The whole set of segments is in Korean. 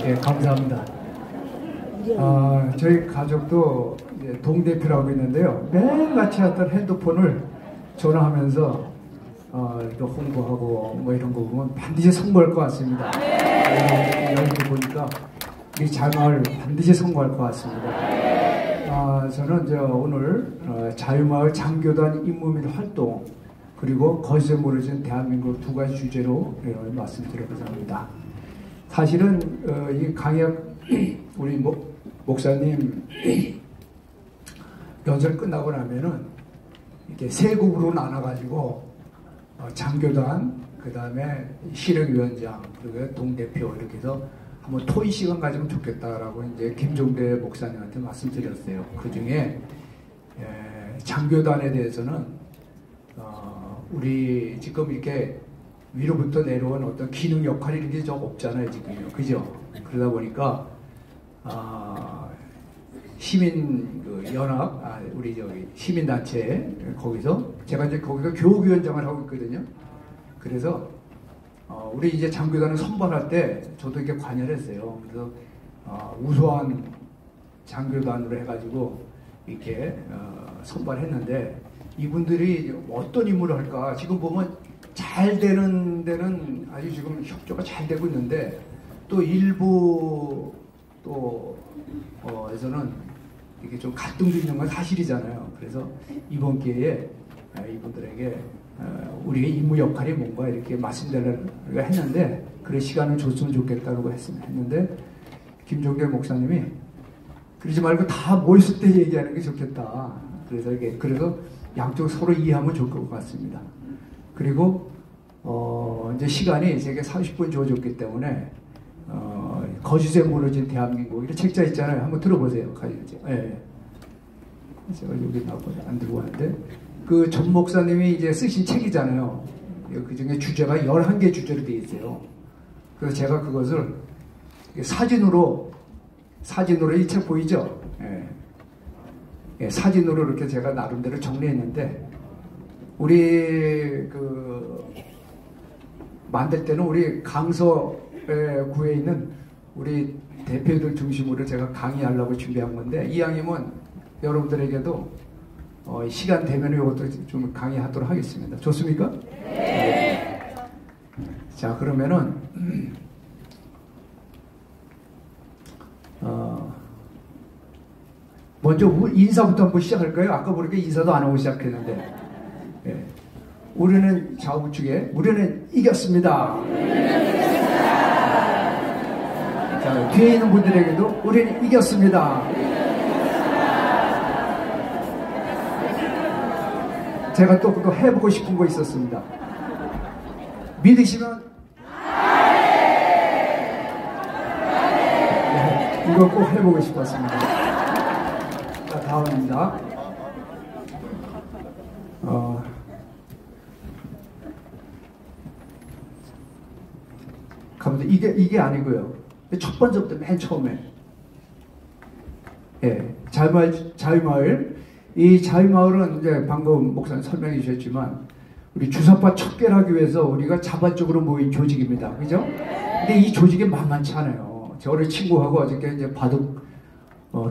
예, 감사합니다. 저희 가족도 동대표라고 있는데요. 매일같이 어떤 핸드폰을 전화하면서 또 홍보하고 뭐 이런 거 보면 반드시 성공할 것 같습니다. 이렇게 보니까 이 자유마을 반드시 성공할 것 같습니다. 저는 오늘 자유마을 장교단 임무 및 활동 그리고 거짓에 무너진 대한민국 두 가지 주제로 말씀드려보자 합니다. 사실은 이 강약 우리 목사님 연설 끝나고 나면은 이렇게 세 국으로 나눠가지고 장교단, 그 다음에 실행위원장, 그리고 동대표 이렇게 해서 한번 토의 시간 가지면 좋겠다라고 이제 김종대 목사님한테 말씀드렸어요. 그 중에 장교단에 대해서는 우리 지금 이렇게 위로부터 내려온 어떤 기능 역할이 이렇게 좀 없잖아요, 지금요. 그죠? 그러다 보니까, 시민 연합, 우리 시민단체, 거기서, 제가 이제 거기서 교육위원장을 하고 있거든요. 그래서, 우리 이제 장교단을 선발할 때 저도 이렇게 관여를 했어요. 그래서, 우수한 장교단으로 해가지고, 이렇게, 선발했는데, 이분들이 어떤 임무를 할까? 지금 보면 잘 되는 데는 아주 지금 협조가 잘 되고 있는데 또 일부 에서는 이게 좀 갈등도 있는 건 사실이잖아요. 그래서 이번 기회에 이분들에게 우리의 임무 역할이 뭔가 이렇게 말씀드리려고 했는데 그런 시간을 줬으면 좋겠다고 했는데 김종대 목사님이 그러지 말고 다 모였을 때 얘기하는 게 좋겠다. 그래서 양쪽 서로 이해하면 좋을 것 같습니다. 그리고 이제 시간이 제게 30분 주어졌기 때문에 거짓에 무너진 대한민국 이런 책자 있잖아요. 한번 들어보세요. 예. 제가 여기 안 들고 왔는데 그 전 목사님이 이제 쓰신 책이잖아요. 그 중에 주제가 11개 주제로 되어 있어요. 그래서 제가 그것을 사진으로 이 책 보이죠? 예. 예, 사진으로 이렇게 제가 나름대로 정리했는데 우리 만들 때는 우리 강서구에 있는 우리 대표들 중심으로 제가 강의하려고 준비한 건데 이왕이면 여러분들에게도 시간 되면 이것도 좀 강의하도록 하겠습니다. 좋습니까? 네. 자, 그러면은 먼저 인사부터 한번 시작할까요? 아까 보니까 인사도 안 하고 시작했는데 예. 우리는 좌우측에 우리는 이겼습니다. 자, 뒤에 있는 분들에게도 우리는 이겼습니다. 제가 또 그거 해보고 싶은 거 있었습니다. 믿으시면 네, 이거 꼭 해보고 싶었습니다. 자, 다음입니다. 가보자. 이게 아니고요. 첫 번째부터 맨 처음에. 예. 자유마을. 이 자유마을은 이제 방금 목사님 설명해 주셨지만, 우리 주사파 척결하기 위해서 우리가 자발적으로 모인 조직입니다. 그죠? 근데 이 조직이 만만치 않아요. 저를 친구하고 어저께 이제 바둑,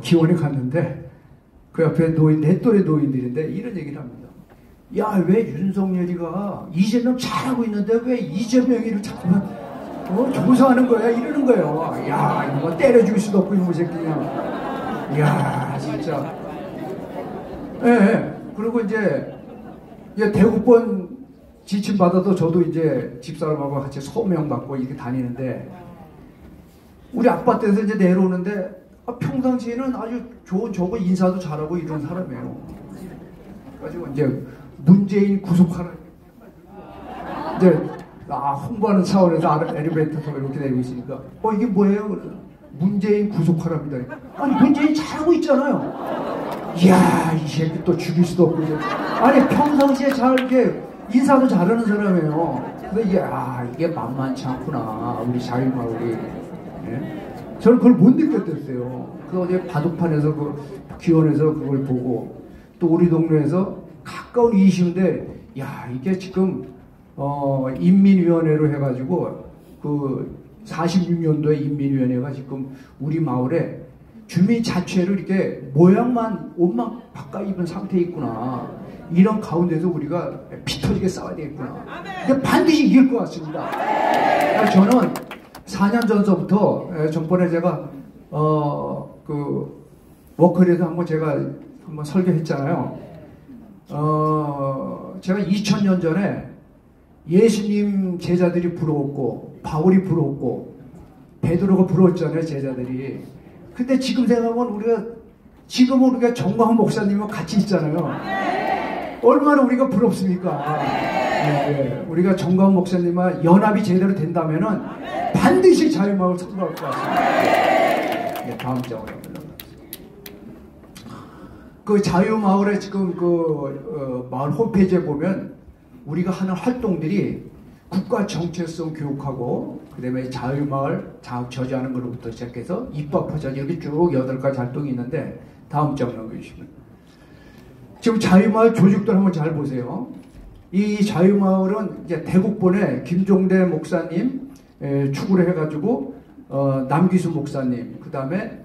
기원에 갔는데, 그 옆에 내 또래 노인들인데 이런 얘기를 합니다. 야, 왜 윤석열이가 이재명 잘하고 있는데 왜 이재명이를 자꾸만 조사하는 거야? 이러는 거예요. 야, 이거 때려 죽일 수도 없고 이놈의 새끼냐. 야, 진짜. 예. 그리고 이제 대구권 지침 받아도 저도 이제 집사람하고 같이 소명 받고 이렇게 다니는데 우리 아파트에서 이제 내려오는데 평상시에는 아주 좋은 인사도 잘하고 이런 사람이에요. 그래가지고 이제 문재인 구속하라. 이제 홍보하는 차원에서 엘리베이터에서 이렇게 내리고 있으니까 이게 뭐예요? 그래서 문재인 구속하랍니다. 아니 문재인 잘하고 있잖아요. 이야, 이 새끼 또 죽일 수도 없고 이제. 아니 평상시에 잘 이렇게 인사도 잘하는 사람이에요. 근데 이게 만만치 않구나 우리 자유마을이. 네? 저는 그걸 못 느꼈댔어요. 그 어제 바둑판에서 기원에서 그걸 보고 또 우리 동네에서 가까운 이슈인데 이게 지금 인민위원회로 해가지고 46년도에 인민위원회가 지금 우리 마을에 주민자치회를 이렇게 모양만 옷만 바꿔 입은 상태에 있구나. 이런 가운데서 우리가 피 터지게 싸워야 되겠구나. 근데 반드시 이길 것 같습니다. 저는 4년 전서부터 전번에 제가 그 워커리에서 한번 설교했잖아요. 제가 2000년 전에 예수님 제자들이 부러웠고 바울이 부러웠고 베드로가 부러웠잖아요, 제자들이. 근데 지금 생각하면 지금은 우리가 정광훈 목사님과 같이 있잖아요. 얼마나 우리가 부럽습니까? 네, 우리가 정광훈 목사님과 연합이 제대로 된다면은 반드시 자유마을 선거할 것 같습니다. 네, 다음 장으로 올라가겠습니다. 그 자유마을에 지금 마을 홈페이지에 보면 우리가 하는 활동들이 국가 정체성 교육하고 그다음에 자유마을 저지하는 것부터 시작해서 입법화까지 이렇게 쭉 8가지 활동이 있는데 다음 장 넘겨주시면 지금 자유마을 조직들 한번 잘 보세요. 이 자유마을은 이제 대국본에 김종대 목사님 축으로 해가지고 남기수 목사님 그다음에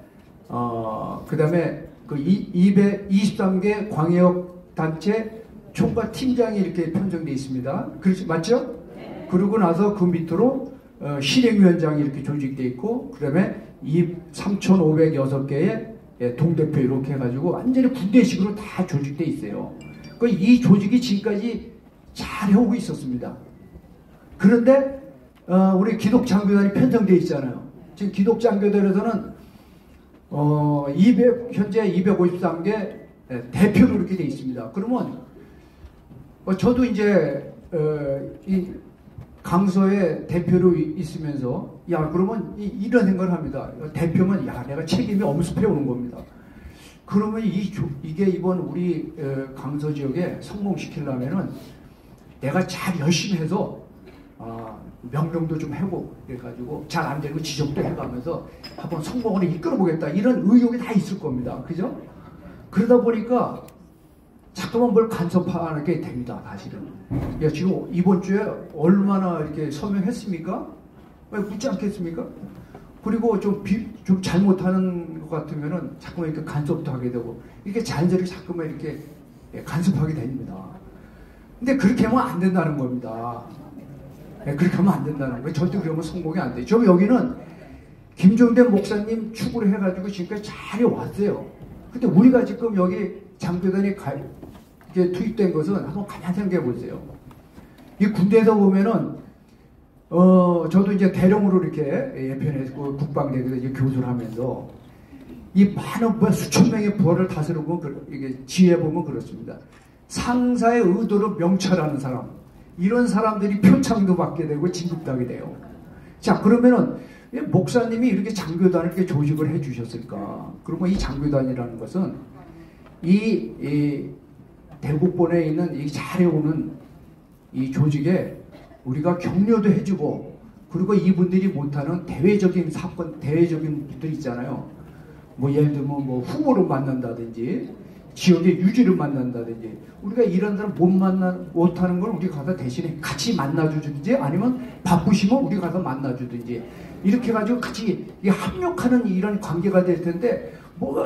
그 223개 광역 단체 총괄 팀장이 이렇게 편성되어 있습니다. 그렇지 맞죠? 네. 그러고 나서 그 밑으로 실행위원장이 이렇게 조직되어 있고 그다음에 3,506개의 동대표 이렇게 해가지고 완전히 군대식으로 다 조직되어 있어요. 이 조직이 지금까지 잘 해오고 있었습니다. 그런데 우리 기독장교단이 편성되어 있잖아요. 지금 기독장교단에서는 현재 253개 대표로 이렇게 되어 있습니다. 그러면 저도 이제 이 강서의 대표로 있으면서 그러면 이런 생각을 합니다. 대표면 내가 책임이 엄습해 오는 겁니다. 그러면 이게 이번 우리 강서 지역에 성공시키려면은 내가 잘 열심히 해서 명령도 좀 해보고 그래가지고 잘 안 되고 지적도 해가면서 한번 성공을 이끌어보겠다 이런 의욕이 다 있을 겁니다. 그죠? 그러다 보니까 자꾸만 뭘 간섭하는 게 됩니다. 사실은. 지금 이번 주에 얼마나 이렇게 서명했습니까? 묻지 않겠습니까? 그리고 좀 잘못하는 것 같으면은 자꾸만 이렇게 간섭도 하게 되고 이렇게 자연스럽게 자꾸만 이렇게 간섭하게 됩니다. 근데 그렇게 하면 안 된다는 겁니다. 그렇게 하면 안 된다는 거예요. 절대 그러면 성공이 안 돼요. 여기는 김종대 목사님 축으로 해가지고 지금까지 잘 해왔어요. 근데 우리가 지금 여기 장교단이 투입된 것은 한번 가만히 생각해 보세요. 이 군대에서 보면은 저도 이제 대령으로 이렇게 예편에서 국방대에서 이제 교수를 하면서 이 많은 수천 명의 부하를 다스리고 이게 지휘해 보면 그렇습니다. 상사의 의도를 명찰하는 사람, 이런 사람들이 표창도 받게 되고 진급도 하게 돼요. 자, 그러면은 목사님이 이렇게 장교단을 이렇게 조직을 해 주셨을까? 그러면 이 장교단이라는 것은 이 대국본에 있는 이 잘해오는 이 조직에 우리가 격려도 해주고 그리고 이분들이 못하는 대외적인 사건, 대외적인 분들 있잖아요. 예를 들면 후보를 만난다든지 지역의 유지를 만난다든지 우리가 이런 사람 못하는 걸 우리가 가서 대신에 같이 만나주든지 아니면 바쁘시면 우리가 가서 만나주든지 이렇게 해가지고 같이 합력하는 이런 관계가 될 텐데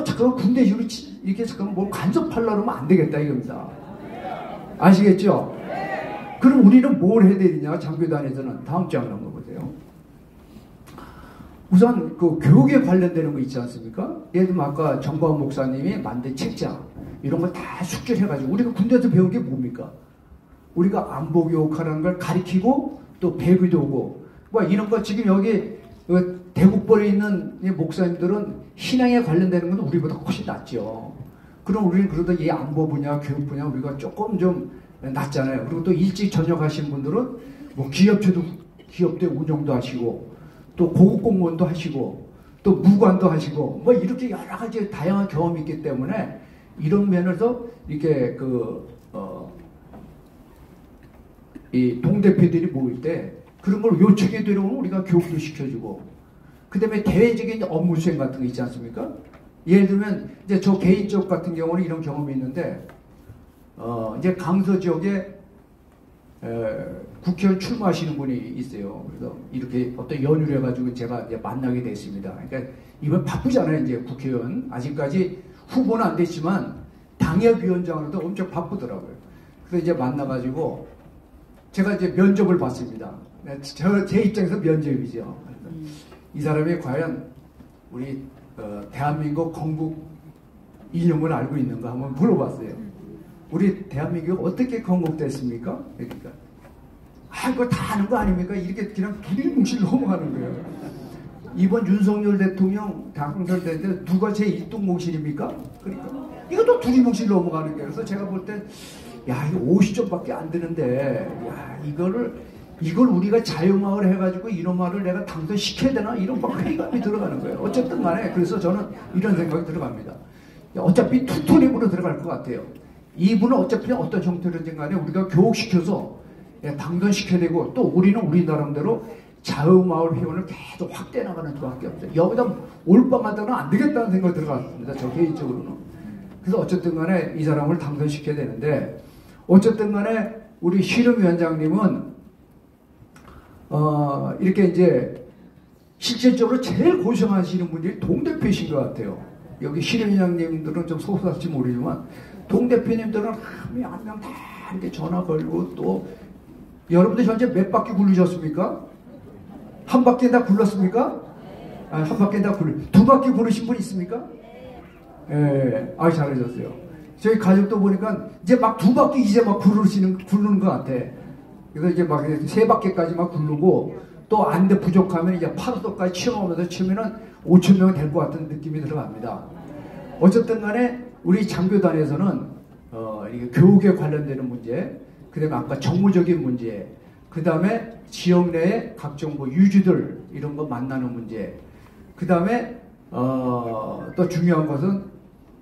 잠깐만 군대식으로 이렇게 잠깐만 뭘 간섭하려고 하면 안 되겠다 이겁니다. 아시겠죠? 그럼 우리는 뭘 해야 되느냐 장교단에서는 다음 장을 한번 보세요. 우선 그 교육에 관련되는 거 있지 않습니까? 예를 들면 아까 정광훈 목사님이 만든 책자 이런 거 다 숙지해가지고 우리가 군대에서 배운 게 뭡니까? 우리가 안보교육하라는 걸 가리키고 또 배구도 오고 이런 거 지금 여기 대국본에 있는 목사님들은 신앙에 관련되는 건 우리보다 훨씬 낫죠. 그럼 우리는 그러다 이 안보 분야, 교육 분야 우리가 조금 좀 낫잖아요. 그리고 또 일찍 전역하신 분들은 기업대 운영도 하시고 또 고급 공무원도 하시고 또 무관도 하시고 이렇게 여러 가지 다양한 경험이 있기 때문에 이런 면에서 이렇게 이 동대표들이 모일 때 그런 걸 요청해 드리면 우리가 교육도 시켜주고 그 다음에 대외적인 업무 수행 같은 거 있지 않습니까? 예를 들면 이제 저 개인적 같은 경우는 이런 경험이 있는데 이제 강서 지역에 국회의원 출마하시는 분이 있어요. 그래서 이렇게 어떤 연유를 해가지고 제가 이제 만나게 됐습니다. 그러니까 이번 바쁘잖아요. 이제 국회의원 아직까지 후보는 안 됐지만 당협위원장으로도 엄청 바쁘더라고요. 그래서 이제 만나가지고 제가 이제 면접을 봤습니다. 제 입장에서 면접이죠. 이 사람이 과연 우리 대한민국 건국 이념을 알고 있는가 한번 물어봤어요. 우리 대한민국 어떻게 건국됐습니까? 그러니까 그거 다 아는 거 아닙니까? 이렇게 그냥 두리뭉실 넘어가는 거예요. 이번 윤석열 대통령 당선됐는데 누가 제 1등 공신입니까? 그러니까 이것도 두리뭉실 넘어가는 거예요. 그래서 제가 볼 때 야, 이거 50점밖에 안 되는데 야, 이걸 우리가 자유마을 해가지고 이런 말을 내가 당선시켜야 되나? 이런 막 회의감이 들어가는 거예요. 어쨌든 간에 그래서 저는 이런 생각이 들어갑니다. 어차피 투토립으로 들어갈 것 같아요. 이분은 어차피 어떤 형태로든 간에 우리가 교육시켜서 당선시켜야 되고 또 우리는 우리 나름대로 자유마을 회원을 계속 확대해 나가는 수밖에 없어요. 여기다 올빵하다는 안 되겠다는 생각이 들어갔습니다. 저 개인적으로는. 그래서 어쨌든 간에 이 사람을 당선시켜야 되는데 어쨌든 간에 우리 실험위원장님은 이렇게 이제 실질적으로 제일 고생하시는 분들이 동대표이신 것 같아요. 여기 실험위원장님들은 좀 소소할지 모르지만 동대표님들은 한 명 다 이렇게 전화 걸고 또 여러분들 현재 몇 바퀴 굴리셨습니까? 한 바퀴 다 굴렀습니까? 한 바퀴 다 두 바퀴 굴으신 분 있습니까? 예, 잘하셨어요. 저희 가족도 보니까 이제 막 두 바퀴 이제 막 굴르는 것 같아. 그래서 이제 막 세 바퀴까지 막 굴르고 또 안 돼 부족하면 이제 8호도까지 치워오면서 치면은 5천 명은 될 것 같은 느낌이 들어갑니다. 어쨌든 간에 우리 장교단에서는 이게 교육에 관련되는 문제, 그 다음에 아까 정무적인 문제, 그 다음에 지역 내에 각종 뭐 유지들 이런 거 만나는 문제, 그 다음에 또 중요한 것은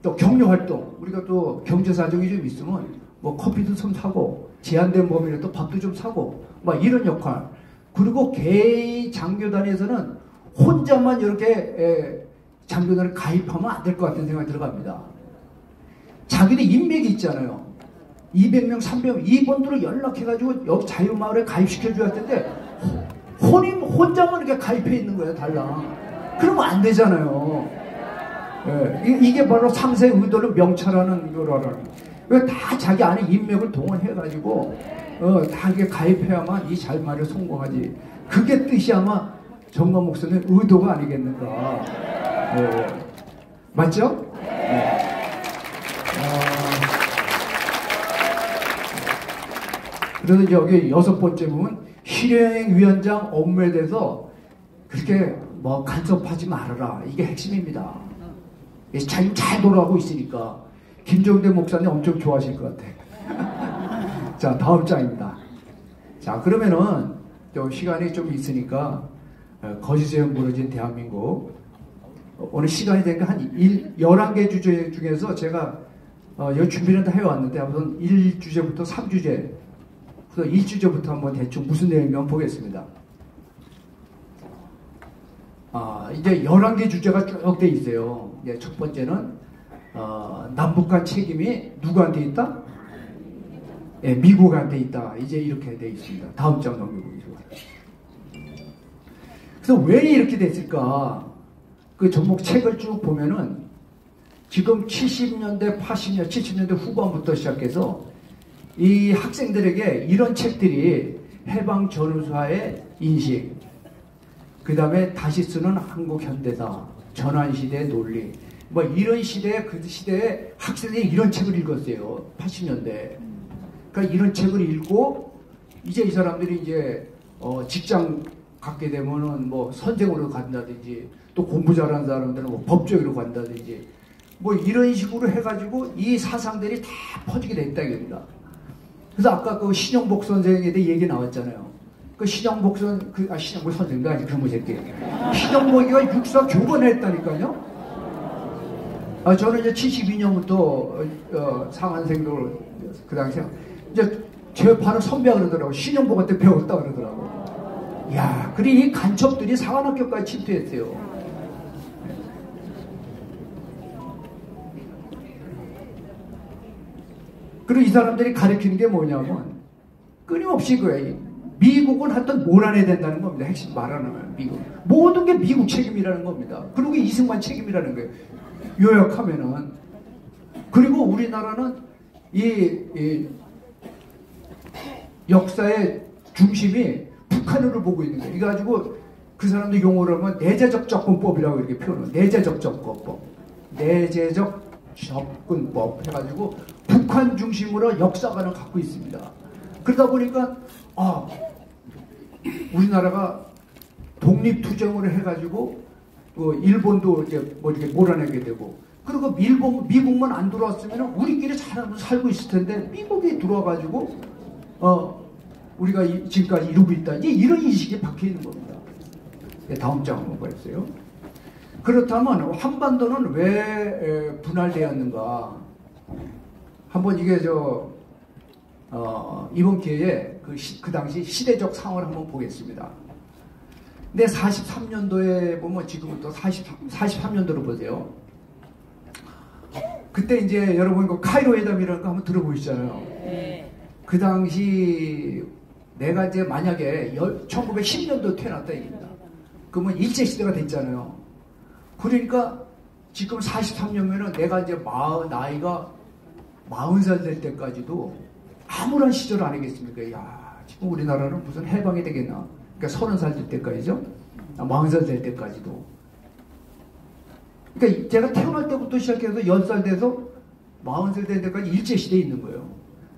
또 격려 활동. 우리가 또 경제 사정이 좀 있으면 뭐 커피도 좀 사고 제한된 범위로 또 밥도 좀 사고 막 이런 역할. 그리고 개인 장교단에서는 혼자만 이렇게 장교단을 가입하면 안 될 것 같은 생각이 들어갑니다. 자기들 인맥이 있잖아요. 200명, 300명 이분들을 연락해가지고 여기 자유마을에 가입시켜줘야 할 텐데 혼자만 이렇게 가입해 있는 거예요. 달랑. 그러면 안 되잖아요. 이게 바로 상세 의도를 명찰하는 거라는. 다 자기 안에 인맥을 동원해가지고 다 이게 가입해야만 이 자유마을에 성공하지. 그게 뜻이 아마 정관 목사님 의도가 아니겠는가. 맞죠? 네. 그래서 여기 6번째 보면 실행위원장 업무에 대해서 그렇게 뭐 간섭하지 말아라. 이게 핵심입니다. 잘 돌아가고 있으니까 김정대 목사님 엄청 좋아하실 것 같아. 자, 다음 장입니다. 자, 그러면은 시간이 좀 있으니까 거짓에 무너진 대한민국 오늘 시간이 되니까 한 11개 주제 중에서 제가 여기 준비를 다 해왔는데 우선 1주제부터 3주제 그래서 1주제부터 한번 대충 무슨 내용인가 한번 보겠습니다. 이제 11개 주제가 쭉 돼 있어요. 이제 첫 번째는 남북 간 책임이 누구한테 있다? 미국한테 있다. 이제 이렇게 돼 있습니다. 다음 장 넘겨보겠습니다. 그래서 왜 이렇게 됐을까? 그 전목 책을 쭉 보면은 지금 70년대, 80년대, 70년대 후반부터 시작해서 이 학생들에게 이런 책들이 해방 전후사의 인식, 그 다음에 다시 쓰는 한국 현대사, 전환시대의 논리, 뭐 이런 시대에 그 시대에 학생들이 이런 책을 읽었어요. 80년대. 그러니까 이런 책을 읽고 이제 이 사람들이 이제 직장 갖게 되면은 뭐 선생으로 간다든지 또 공부 잘하는 사람들은 뭐 법조계로 간다든지 뭐 이런 식으로 해가지고 이 사상들이 다 퍼지게 됐다 이겁니다. 그래서 아까 그 신영복 선생에 대해 얘기 나왔잖아요. 그 신영복 신영복 선생도 아니 그런 거 새끼. 신영복이가 육사 교본했다니까요. 저는 이제 72년부터 상한생도를 그 당시에 이제 제 바로 선배가 그러더라고. 신영복한테 배웠다 그러더라고. 야, 그래 이 간첩들이 상한학교까지 침투했어요. 그리고 이 사람들이 가르치는 게 뭐냐면 끊임없이 미국은 하여튼 몰아내야 된다는 겁니다. 핵심 말하는 미국. 모든 게 미국 책임이라는 겁니다. 그리고 이승만 책임이라는 거예요. 요약하면은. 그리고 우리나라는 이 역사의 중심이 북한으로 보고 있는 거예요. 이거 가지고 그 사람들 용어로 하면 내재적 접근법이라고 이렇게 표현해요. 내재적 접근법. 내재적 접근법 해가지고 북한 중심으로 역사관을 갖고 있습니다. 그러다 보니까 우리나라가 독립투쟁을 해가지고 일본도 이제 뭐 이렇게 몰아내게 되고, 그리고 미국만 안 들어왔으면 우리끼리 잘 살고 있을 텐데 미국이 들어와가지고 우리가 지금까지 이러고 있다. 이런 인식이 박혀 있는 겁니다. 다음 장 한번 보세요. 그렇다면 한반도는 왜 분할되었는가? 한번 이게 이번 기회에 그 당시 시대적 상황을 한번 보겠습니다. 근데 43년도에 보면 지금부터 43년도로 보세요. 그때 이제 여러분 그 카이로 회담이라는 거 한번 들어보시잖아요. 네. 그 당시 내가 이제 만약에 1910년도 태어났다 얘기입니다. 그러면 일제시대가 됐잖아요. 그러니까 지금 43년면은 내가 이제 나이가 40살 될 때까지도 암울한 시절 아니겠습니까? 야, 지금 우리나라는 무슨 해방이 되겠나? 그러니까 30살 될 때까지죠? 40살 될 때까지도. 그러니까 제가 태어날 때부터 시작해서 10살 돼서 40살 될 때까지 일제시대에 있는 거예요.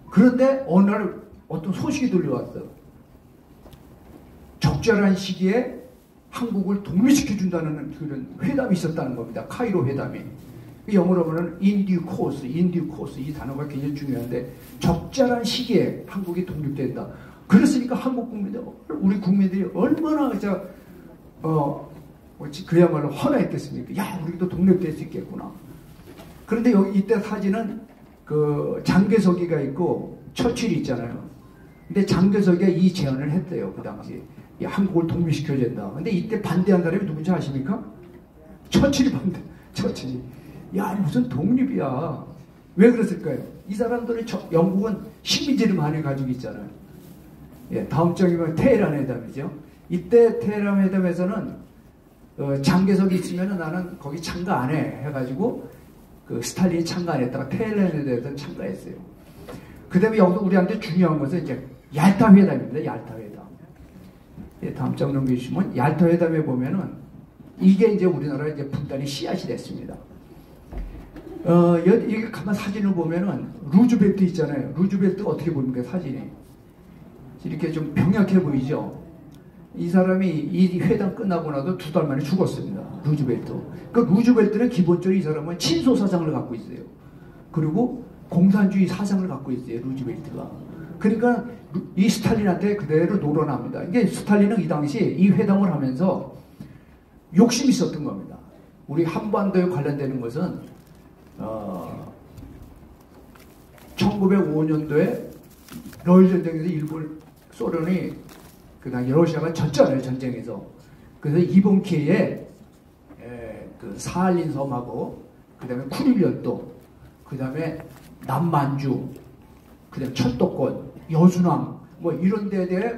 그런데 어느 날 어떤 소식이 들려왔어요. 적절한 시기에 한국을 독립시켜준다는 그런 회담이 있었다는 겁니다. 카이로 회담이. 영어로 보면 in due course 이 단어가 굉장히 중요한데, 적절한 시기에 한국이 독립된다. 그랬으니까 한국 국민들, 우리 국민들이 얼마나 그야말로 헌화했겠습니까? 야, 우리도 독립될 수 있겠구나. 그런데 이때 사진은 그 장개석이가 있고 처칠이 있잖아요. 근데 장개석이가 이 제안을 했대요. 그 당시 한국을 독립시켜야 된다. 근데 이때 반대한 사람이 누군지 아십니까? 처칠이 처칠이. 야, 무슨 독립이야. 왜 그랬을까요? 이 사람들은 영국은 식민지를 많이 가지고 있잖아요. 예, 다음 장이면 테헤란 회담이죠. 이때 테헤란 회담에서는 장개석이 있으면 나는 거기 참가 안 해 해가지고 그 스탈린이 참가 안 했다가 테헤란에 대해서 참가했어요. 그 다음에 여기서 우리한테 중요한 것은 이제 얄타 회담입니다. 얄타 회담. 예, 다음 장 넘겨주시면 얄타 회담에 보면은 이게 이제 우리나라 이제 분단의 씨앗이 됐습니다. 이게 가만 사진을 보면은 루즈벨트 있잖아요. 루즈벨트가 어떻게 보입니까? 사진이 이렇게 좀 병약해 보이죠. 이 사람이 이 회담 끝나고 나도 2달 만에 죽었습니다. 루즈벨트. 그 루즈벨트는 기본적으로 이 사람은 친소 사상을 갖고 있어요. 그리고 공산주의 사상을 갖고 있어요. 루즈벨트가. 그러니까 이 스탈린한테 그대로 노론합니다. 이게 스탈린은 이 당시 이 회담을 하면서 욕심이 있었던 겁니다. 우리 한반도에 관련되는 것은 1905년도에 러일 전쟁에서 소련이 그 당시 러시아가 졌잖아요. 전쟁에서. 그래서 이번 기회에 그 사할린 섬하고 그 다음에 쿠릴연도, 그 다음에 남만주, 그 다음에 철도권, 여순왕 뭐 이런 데에 대해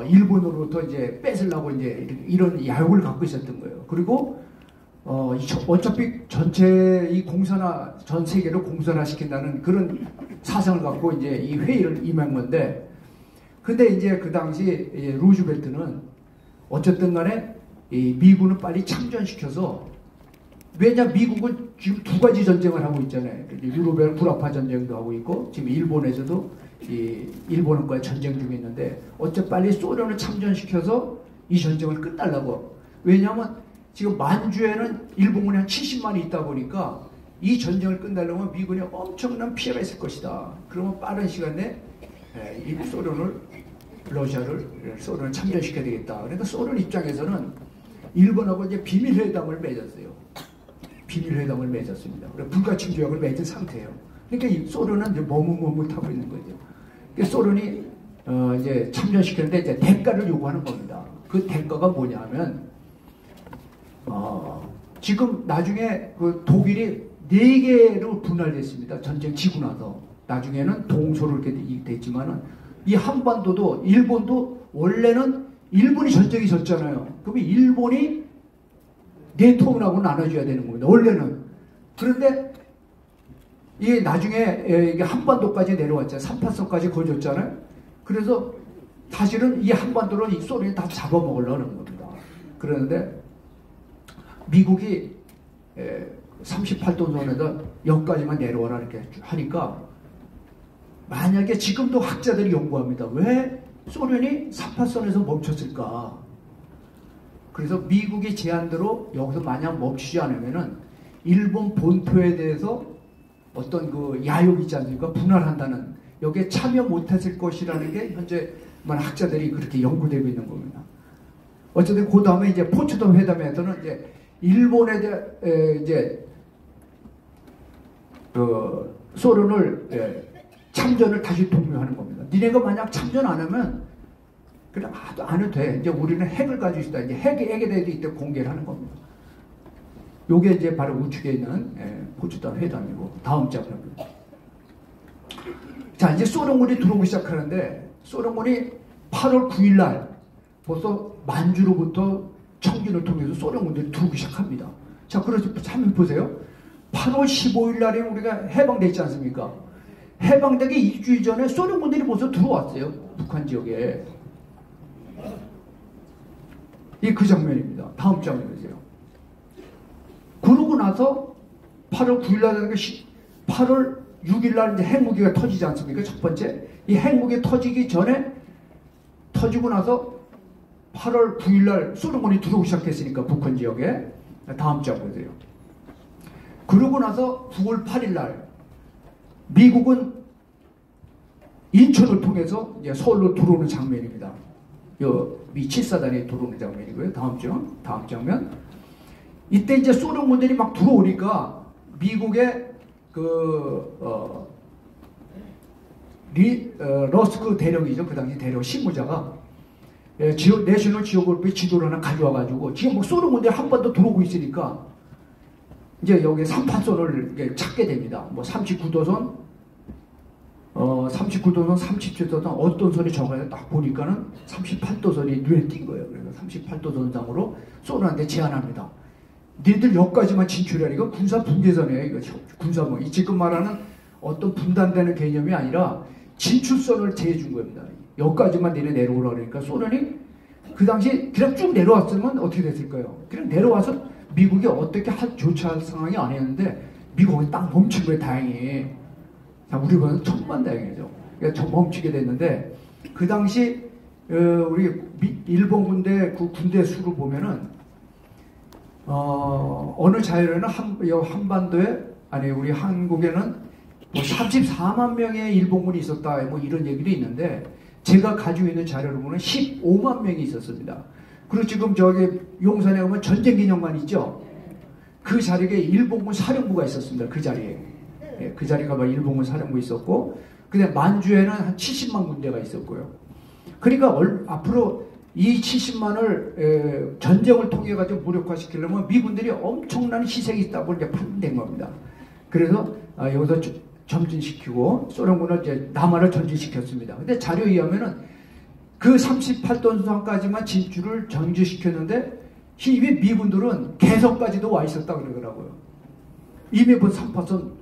일본으로부터 이제 뺏으려고 이제 이런 야욕을 갖고 있었던 거예요. 그리고 어차피 전체 전 세계를 공산화시킨다는 그런 사상을 갖고 이제 이 회의를 임한 건데, 근데 이제 그 당시 루즈벨트는 어쨌든 간에 이 미군을 빨리 참전시켜서, 왜냐 미국은 지금 2가지 전쟁을 하고 있잖아요. 유럽의 구라파 전쟁도 하고 있고 지금 일본에서도 일본과의 전쟁 중에 있는데, 어째 빨리 소련을 참전시켜서 이 전쟁을 끝내려고. 왜냐하면 지금 만주에는 일본군이 한 70만이 있다 보니까 이 전쟁을 끝내려면 미군이 엄청난 피해가 있을 것이다. 그러면 빠른 시간 내에 이 소련을 참전시켜야 되겠다. 그러니까 소련 입장에서는 일본하고 이제 비밀회담을 맺었어요. 비밀회담을 맺었습니다. 불가침 조약을 맺은 상태예요. 그러니까 이 소련은 이제 머뭇머뭇하고 있는 거죠. 그러니까 소련이 이제 참전시키는데 이제 대가를 요구하는 겁니다. 그 대가가 뭐냐면 지금 나중에 그 독일이 4개로 분할됐습니다. 전쟁 지고 나서. 나중에는 동소로 이렇게 됐지만은 이 한반도도 일본도 원래는 일본이 전쟁이 졌잖아요. 그러면 일본이 네트워크하고 나눠줘야 되는 겁니다. 원래는. 그런데 이게 나중에 이게 한반도까지 내려왔잖아요. 3파선까지 거줬잖아요. 그래서 사실은 이 한반도를 이 소련이 다 잡아먹으려는 겁니다. 그런데 미국이 38도 선에다 여기까지만 내려와라 이렇게 하니까 만약에 지금도 학자들이 연구합니다. 왜 소련이 3파선에서 멈췄을까? 그래서 미국의 제안대로 여기서 만약 멈추지 않으면은 일본 본토에 대해서 어떤 그 야욕이 있지 않습니까? 분할한다는 여기에 참여 못했을 것이라는 게 현재 많은 학자들이 그렇게 연구되고 있는 겁니다. 어쨌든 그 다음에 이제 포츠담 회담에서는 이제 일본에 대해 이제 그 소련을 참전을 다시 독려하는 겁니다. 니네가 만약 참전 안 하면 그냥 안 해도 돼. 이제 우리는 핵을 가지고 있다. 이제 핵에 대해서 이때 공개를 하는 겁니다. 요게 이제 바로 우측에 있는 포츠담 회담이고 다음 장면입니다. 자, 이제 소련군이 들어오기 시작하는데 소련군이 8월 9일 날 벌써 만주로부터 청진을 통해서 소련군들이 들어오기 시작합니다. 자, 그래서 한번 보세요. 8월 15일 날에 우리가 해방됐지 않습니까? 해방되기 2주 전에 소련군들이 벌써 들어왔어요. 북한 지역에. 이 그 장면입니다. 다음 장면이세요. 그러고 나서 8월 9일 날 8월 6일 날 이제 핵무기가 터지지 않습니까? 첫 번째. 이 핵무기 터지기 전에 터지고 나서 8월 9일 날 소련군이 들어오기 시작했으니까 북한 지역에. 다음 장 보세요. 그러고 나서 9월 8일 날 미국은 인천을 통해서 이제 서울로 들어오는 장면입니다. 미 7사단이 들어오는 장면이고요. 다음 장면. 이때 이제 소련군들이 막 들어오니까 미국의 러스크 대령이죠. 그 당시 대령 실무자가 내셔널 지오그래피 지도를 하나 가져와가지고 지금 뭐 소련군들이 한반도 들어오고 있으니까 이제 여기 3파선을 찾게 됩니다. 뭐 39도선, 37도선, 어떤 선이 적어야 딱 보니까는 38도선이 눈에 띈 거예요. 그래서 38도선상으로 소련한테 제안합니다. 니들 여기까지만 진출해. 이거 군사 분계선이에요. 이거 군사뭐 지금 말하는 어떤 분단되는 개념이 아니라 진출선을 제해준 겁니다. 여기까지만 니네 내려오라 그러니까 소련이 그 당시 그냥 쭉 내려왔으면 어떻게 됐을까요? 그냥 내려와서 미국이 어떻게 조치할 상황이 아니었는데 미국이 딱 멈춘 거예요. 다행히. 자, 우리보다는 천만다행이죠. 그러니까 멈추게 됐는데 그 당시 우리 일본 군대 그 군대 수를 보면은 어느 자료에는 한반도에 아니 우리 한국에는 뭐 34만 명의 일본군이 있었다 뭐 이런 얘기도 있는데 제가 가지고 있는 자료를 보면 15만 명이 있었습니다. 그리고 지금 저기 용산에 가면 전쟁기념관 있죠? 그 자리에 일본군 사령부가 있었습니다. 그 자리에. 그 자리가 막 일본군 사령부 있었고 근데 만주에는 한 70만 군대가 있었고요. 그러니까 앞으로 이 70만을 전쟁을 통해 가지고 무력화시키려면 미군들이 엄청난 희생이 있다고 이제 판단된 겁니다. 그래서 여기서 전진시키고 소련군을 이제 남한을 전진시켰습니다. 근데 자료에 의하면은 그 38도선까지만 진출을 전진시켰는데 이미 미군들은 개성까지도 와 있었다 그러더라고요. 이미 뭐 3파선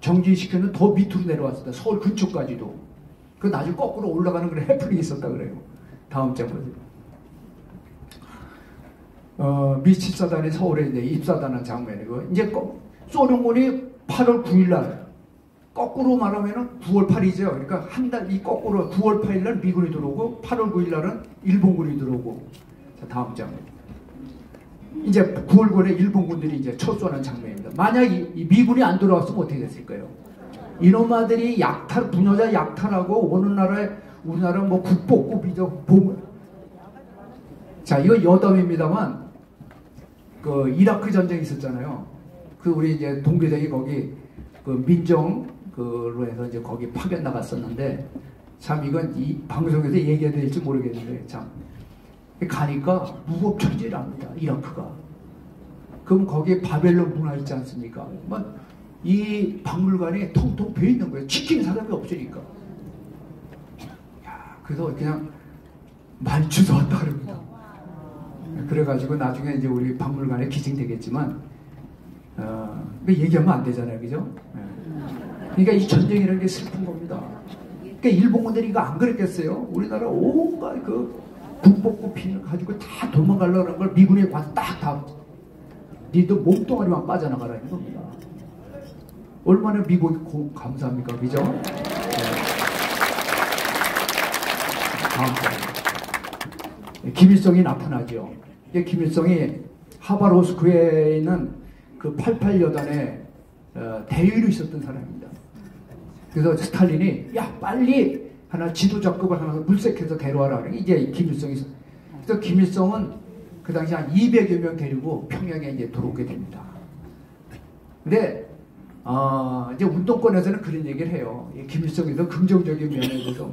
정진시켰는데 더 밑으로 내려왔습니다. 서울 근처까지도. 그 나중에 거꾸로 올라가는 그런 해프닝이 있었다 그래요. 다음 장 보세요. 미 7사단이 서울에 이제 입사단한 장면이고 이제 소련군이 8월 9일 날 거꾸로 말하면은 9월 8일이죠. 그러니까 한 달 이 거꾸로 9월 8일 날 미군이 들어오고 8월 9일 날은 일본군이 들어오고. 자, 다음 장. 이제 9월 9일에 일본군들이 이제 첫 쏘는 장면입니다. 만약 이 미군이 안 들어왔으면 어떻게 됐을까요? 이놈아들이 분여자 약탈하고 오는 나라에 우리나라 뭐 국복고비죠. 자, 이거 여담입니다만 그 이라크 전쟁이 있었잖아요. 그 우리 이제 동교장이 거기 그 민정 그로 해서 이제 거기 파견 나갔었는데 참 이건 이 방송에서 얘기해야 될지 모르겠는데 참 가니까 무법천지랍니다. 이라크가. 그럼 거기에 바벨론 문화 있지 않습니까? 이 박물관이 통통 비어 있는 거예요. 지키는 사람이 없으니까. 그래서 그냥 많이 주워왔다 그럽니다. 그래가지고 나중에 이제 우리 박물관에 기증되겠지만, 얘기하면 안 되잖아요. 그죠? 그러니까 이 전쟁이라는 게 슬픈 겁니다. 그러니까 일본군들이 이거 안 그랬겠어요? 우리나라 온갖 그 국복고 피를 가지고 다 도망가려는 걸 미군에 와서 다 니도 몸뚱아리만 빠져나가라는 겁니다. 얼마나 미국이 감사합니까? 그죠? 네. 다음 거. 김일성이 나타나죠. 김일성이 하바로스크에 있는 그 88여단의 대위로 있었던 사람입니다. 그래서 스탈린이 야 빨리 하나 지도자급을 하나 물색해서 데려와라. 이제 김일성이 그래서 김일성은 그 당시 한 200여 명 데리고 평양에 이제 들어오게 됩니다. 근데 이제 운동권에서는 그런 얘기를 해요. 김일성에서 긍정적인 면에 대해서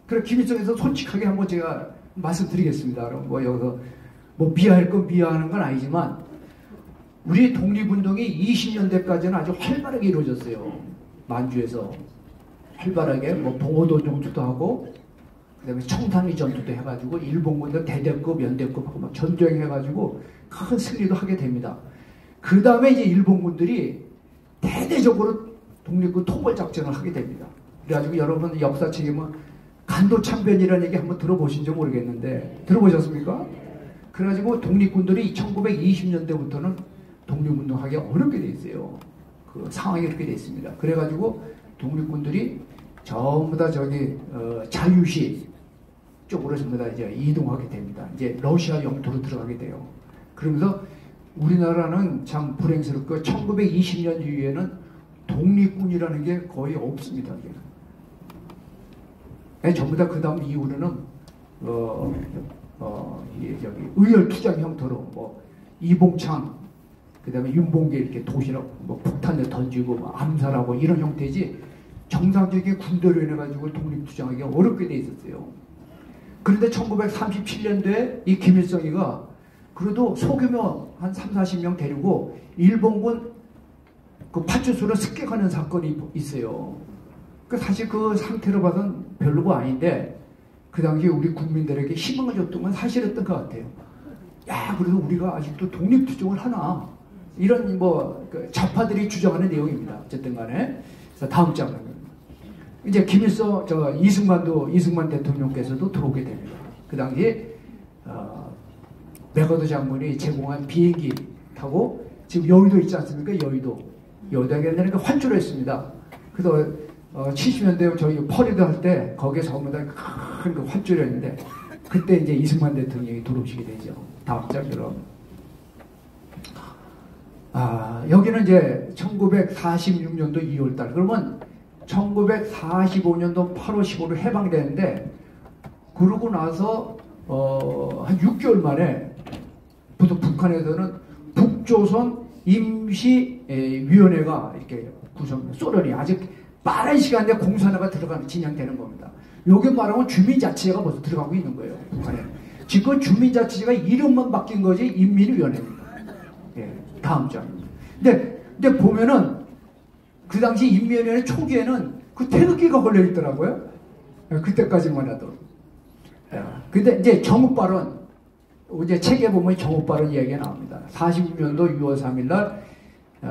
그래 김일성에서 솔직하게 한번 제가 말씀드리겠습니다. 그럼 여기서 미화할 건 미화하는 건 아니지만 우리 독립운동이 20년대까지는 아주 활발하게 이루어졌어요. 만주에서 활발하게 봉오도 전투도 하고 그다음에 청산리 전투도 해가지고 일본군들 대대급 연대급하고 막 전쟁해가지고 큰 승리도 하게 됩니다. 그 다음에 이제 일본군들이 대대적으로 독립군 통벌 작전을 하게 됩니다. 그래가지고 여러분 역사책에 간도참변이라는 얘기 한번 들어보신지 모르겠는데 들어보셨습니까? 그래가지고 독립군들이 1920년대부터는 독립운동하기 어렵게 돼 있어요. 그 상황이 그렇게 돼 있습니다. 그래가지고 독립군들이 전부 다 자유시 쪽으로 전부 다 이제 이동하게 됩니다. 이제 러시아 영토로 들어가게 돼요. 그러면서 우리나라는 참 불행스럽고 1920년 이후에는 독립군이라는 게 거의 없습니다. 전부 다 그 다음 이후로는 의열투쟁 형태로 이봉창 그 다음에 윤봉계 이렇게 도시락 폭탄을 던지고 암살하고 이런 형태지 정상적인 군대로 인해가지고 독립투쟁하기가 어렵게 돼 있었어요. 그런데 1937년도에 이 김일성이가 그래도 소규모 한 30-40명 데리고 일본군 그 파출소를 습격하는 사건이 있어요. 사실 그 상태로 봐서는 별로가 아닌데 그 당시에 우리 국민들에게 희망을 줬던 건 사실이었던 것 같아요. 야, 그래도 우리가 아직도 독립투쟁을 하나 이런 그 좌파들이 주장하는 내용입니다. 어쨌든 간에. 그래서 다음 장면. 이제 김일성, 이승만 대통령께서도 들어오게 됩니다. 그 당시에, 메가더 장군이 제공한 비행기 타고 지금 여의도 있지 않습니까? 여의도에 내가 환주를 했습니다. 그래서, 70년대 저희 퍼레이드 할 때 거기에 전부 다 큰 그 환주를 했는데 그때 이제 이승만 대통령이 들어오시게 되죠. 다음 장처럼. 여기는 이제 1946년도 2월달. 그러면 1945년도 8월 15일 해방되는데, 그러고 나서, 한 6개월 만에, 북한에서는 북조선 임시위원회가 이렇게 소련이 아직 빠른 시간에 공산화가 진행되는 겁니다. 요게 말하면 주민자치제가 벌써 들어가고 있는 거예요, 북한에. 지금 주민자치제가 이름만 바뀐 거지, 인민위원회입니다. 예, 다음 장. 근데 보면은, 그 당시 인민위원회 초기에는 그 태극기가 걸려 있더라고요. 그때까지만 해도. 근데 이제 정읍발언, 이제 책에 보면 정읍발언 이야기가 나옵니다. 46년도 6월 3일 날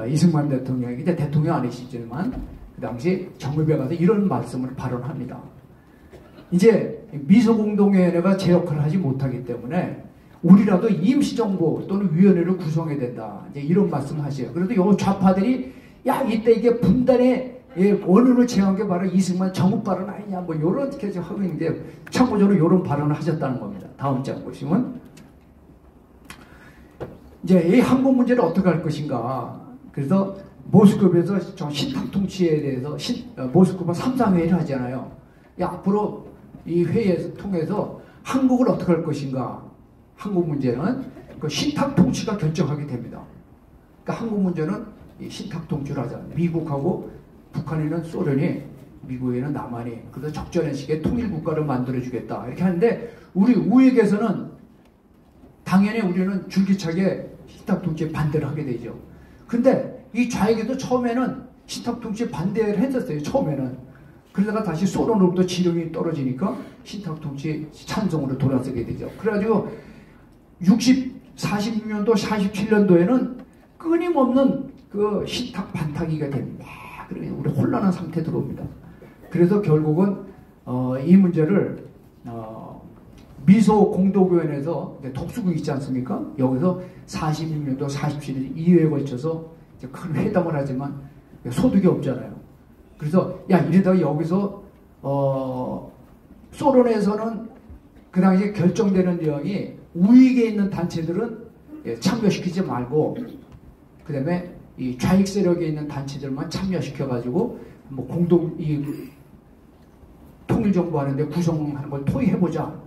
이승만 대통령이 이제 대통령 아니시지만 그 당시 정읍에 가서 이런 말씀을 발언합니다. 이제 미소공동회의가 제 역할을 하지 못하기 때문에 우리라도 임시정부 또는 위원회를 구성해야 된다. 이제 이런 말씀을 하세요. 그래도 요 좌파들이 야 이때 이게 분단의 원인을 제한 게 바로 이승만 정읍 발언 아니냐 요런 게 하고 있는데 참고적으로 요런 발언을 하셨다는 겁니다. 다음 장 보시면 이제 이 한국 문제를 어떻게 할 것인가. 그래서 모스크바에서 신탁 통치에 대해서 모스크바 3.3회의를 하잖아요. 앞으로 이 회의에서 통해서 한국을 어떻게 할 것인가. 한국 문제는 그 신탁 통치가 결정하게 됩니다. 그러니까 한국 문제는 이 신탁 통치를 하자. 미국하고 북한에는 소련이, 미국에는 남한이, 그래서 적절한 시기에 통일국가를 만들어주겠다. 이렇게 하는데, 우리 우익에서는 당연히 우리는 줄기차게 신탁 통치에 반대를 하게 되죠. 근데 이 좌익에도 처음에는 신탁 통치에 반대를 했었어요. 처음에는. 그러다가 다시 소련으로부터 지령이 떨어지니까 신탁통치 찬성으로 돌아서게 되죠. 그래가지고 46년도, 47년도에는 끊임없는 그 신탁 반탁이가 됩니다. 그러면 우리 혼란한 상태 들어옵니다. 그래서 결국은 이 문제를 미소 공동위원회에서 독수국 있지 않습니까? 여기서 46년도, 47년 2회에 걸쳐서 이제 큰 회담을 하지만 소득이 없잖아요. 그래서 이러다가 여기서 소련에서는 그 당시에 결정되는 내용이 우익에 있는 단체들은 참여시키지 말고 그 다음에 이 좌익 세력에 있는 단체들만 참여시켜가지고 뭐 공동 이 통일정부 하는데 구성하는 걸 토의해보자.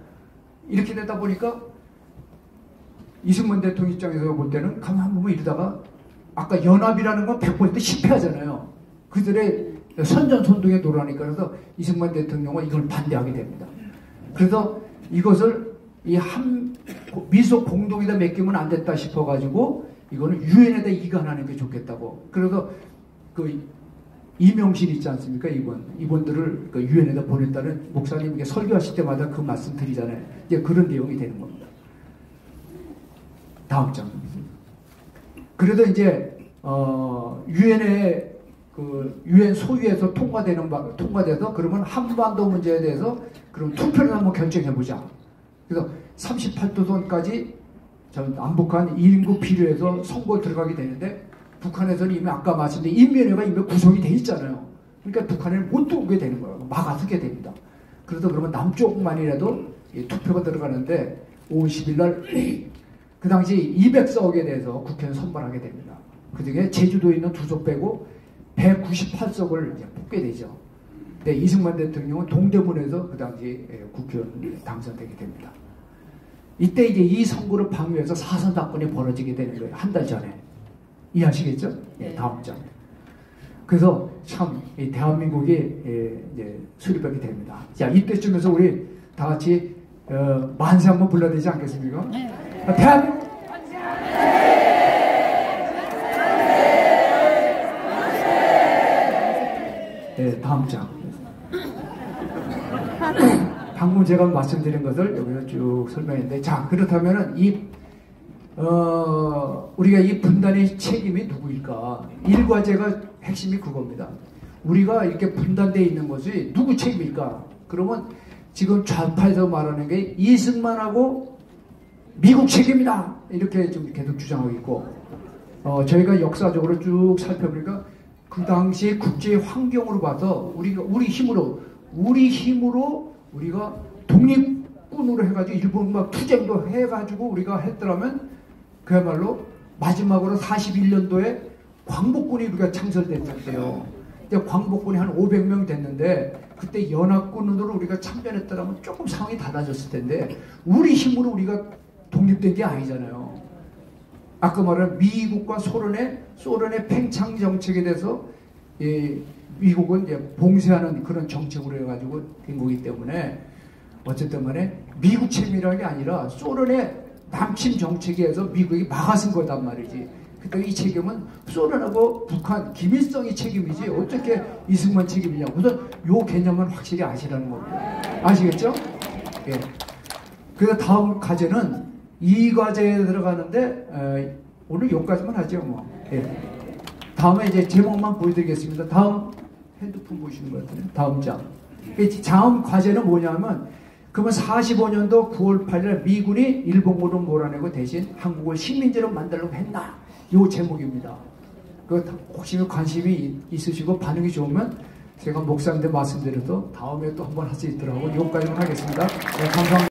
이렇게 되다 보니까 이승만 대통령 입장에서 볼 때는 가만 보면 이러다가 아까 연합이라는 건 100% 실패하잖아요. 그들의 선전선동에 놀아니까 그래서 이승만 대통령은 이걸 반대하게 됩니다. 그래서 이것을 이 미소 공동에다 맡기면 안 됐다 싶어가지고 이거는 유엔에다 이관하는 게 좋겠다고. 그래서 그 이명신 있지 않습니까? 이분들을 그 유엔에다 보냈다는 목사님에게 설교하실 때마다 그 말씀 드리잖아요. 이제 그런 내용이 되는 겁니다. 다음 장. 그래도 이제 유엔에 그 유엔 소위에서 통과돼서 그러면 한반도 문제에 대해서 그럼 투표를 한번 결정해보자. 그래서 38도선까지 남북한 인구 비례해서 선거 들어가게 되는데 북한에서는 이미 아까 말씀드린 인민회가 이미 구성이 돼 있잖아요. 그러니까 북한에는 못 들어오게 되는 거예요. 막아서게 됩니다. 그래서 그러면 남쪽만이라도 투표가 들어가는데 5월 10일 날 그 당시 200석에 대해서 국회의원 선발하게 됩니다. 그 중에 제주도에 있는 2석 빼고 198석을 이제 뽑게 되죠. 근데 이승만 대통령은 동대문에서 그 당시 국회의원 당선되게 됩니다. 이때 이제 이 선거를 방해해서 사선 사건이 벌어지게 되는 거예요. 한 달 전에. 이해하시겠죠? 네. 다음 장. 그래서 참 대한민국이 이제 수립하게 됩니다. 자, 이때쯤에서 우리 다 같이 만세 한번 불러야 되지 않겠습니까? 네. 대한민국 네, 다음 장. 방금 제가 말씀드린 것을 여기서 쭉 설명했는데, 자, 그렇다면은 우리가 이 분단의 책임이 누구일까? 일과제가 핵심이 그겁니다. 우리가 이렇게 분단되어 있는 것이 누구 책임일까? 그러면 지금 좌파에서 말하는 게 이승만하고 미국 책임이다! 이렇게 좀 계속 주장하고 있고, 저희가 역사적으로 쭉 살펴보니까 그 당시 국제 환경으로 봐서 우리 힘으로 우리가 독립군으로 해가지고 일본 막 투쟁도 해가지고 우리가 했더라면 그야말로 마지막으로 41년도에 광복군이 우리가 창설됐었대요. 근데 광복군이 한 500명 됐는데 그때 연합군으로 우리가 참전했더라면 조금 상황이 달라졌을 텐데 우리 힘으로 우리가 독립된 게 아니잖아요. 아까 말한 미국과 소련의 팽창 정책에 대해서 미국은 이제 봉쇄하는 그런 정책으로 해가지고 된 거기 때문에 어쨌든 간에 미국 책임이라는 게 아니라 소련의 남침 정책에 의해서 미국이 막아선 거단 말이지. 그때 이 책임은 소련하고 북한, 김일성이 책임이지 어떻게 이승만 책임이냐. 우선 요 개념은 확실히 아시라는 겁니다. 아시겠죠? 예. 그래서 다음 과제는 이 과제에 들어가는데 오늘 여기까지만 하죠. 뭐. 예. 다음에 이제 제목만 보여드리겠습니다. 다음 핸드폰 보시는 것 같아요. 다음 장. 다음 과제는 뭐냐면 그러면 45년도 9월 8일 미군이 일본군을 몰아내고 대신 한국을 식민지로 만들려고 했나? 이 제목입니다. 그 혹시 관심이 있으시고 반응이 좋으면 제가 목사님들 말씀드려서 다음에 또 한번 할 수 있더라고요. 여기까지만 하겠습니다. 네, 감사합니다.